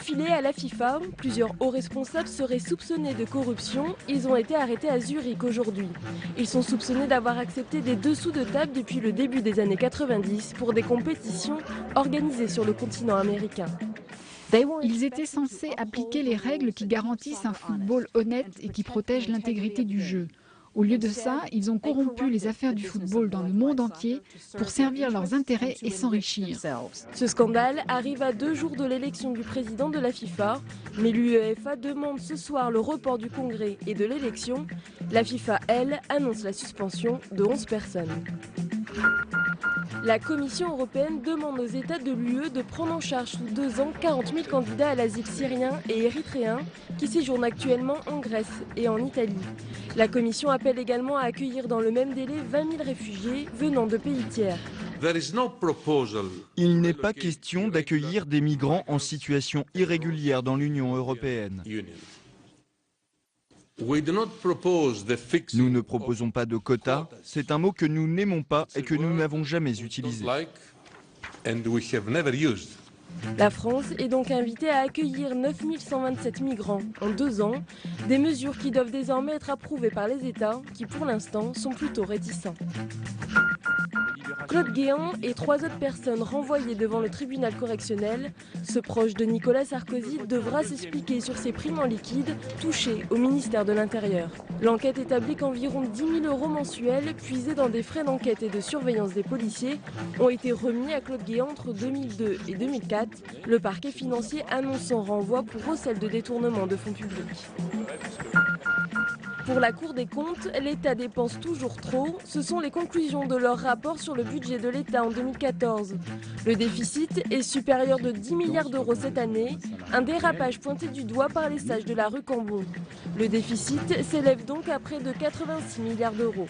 défilé à la FIFA, plusieurs hauts responsables seraient soupçonnés de corruption. Ils ont été arrêtés à Zurich aujourd'hui. Ils sont soupçonnés d'avoir accepté des dessous de table depuis le début des années 90 pour des compétitions organisées sur le continent américain. Ils étaient censés appliquer les règles qui garantissent un football honnête et qui protègent l'intégrité du jeu. Au lieu de ça, ils ont corrompu les affaires du football dans le monde entier pour servir leurs intérêts et s'enrichir. Ce scandale arrive à 2 jours de l'élection du président de la FIFA, mais l'UEFA demande ce soir le report du congrès et de l'élection. La FIFA, elle, annonce la suspension de 11 personnes. La Commission européenne demande aux États de l'UE de prendre en charge sous 2 ans 40 000 candidats à l'asile syriens et érythréens qui séjournent actuellement en Grèce et en Italie. La Commission appelle également à accueillir dans le même délai 20 000 réfugiés venant de pays tiers. Il n'est pas question d'accueillir des migrants en situation irrégulière dans l'Union européenne. Nous ne proposons pas de quotas, c'est un mot que nous n'aimons pas et que nous n'avons jamais utilisé. La France est donc invitée à accueillir 9 127 migrants en 2 ans, des mesures qui doivent désormais être approuvées par les États qui pour l'instant sont plutôt réticents. Claude Guéant et 3 autres personnes renvoyées devant le tribunal correctionnel. Ce proche de Nicolas Sarkozy devra s'expliquer sur ses primes en liquide touchées au ministère de l'Intérieur. L'enquête établit qu'environ 10 000 € mensuels, puisés dans des frais d'enquête et de surveillance des policiers, ont été remis à Claude Guéant entre 2002 et 2004. Le parquet financier annonce son renvoi pour recel de détournement de fonds publics. Pour la Cour des comptes, l'État dépense toujours trop. Ce sont les conclusions de leur rapport sur le budget de l'État en 2014. Le déficit est supérieur de 10 milliards d'euros cette année, un dérapage pointé du doigt par les sages de la rue Cambon. Le déficit s'élève donc à près de 86 milliards d'euros.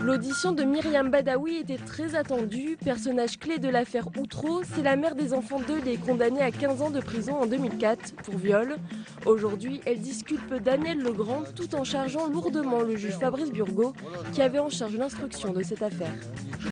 L'audition de Myriam Badawi était très attendue. Personnage clé de l'affaire Outreau, c'est la mère des enfants d'Eulé, condamnée à 15 ans de prison en 2004 pour viol. Aujourd'hui, elle disculpe Daniel Legrand tout en chargeant lourdement le juge Fabrice Burgot qui avait en charge l'instruction de cette affaire.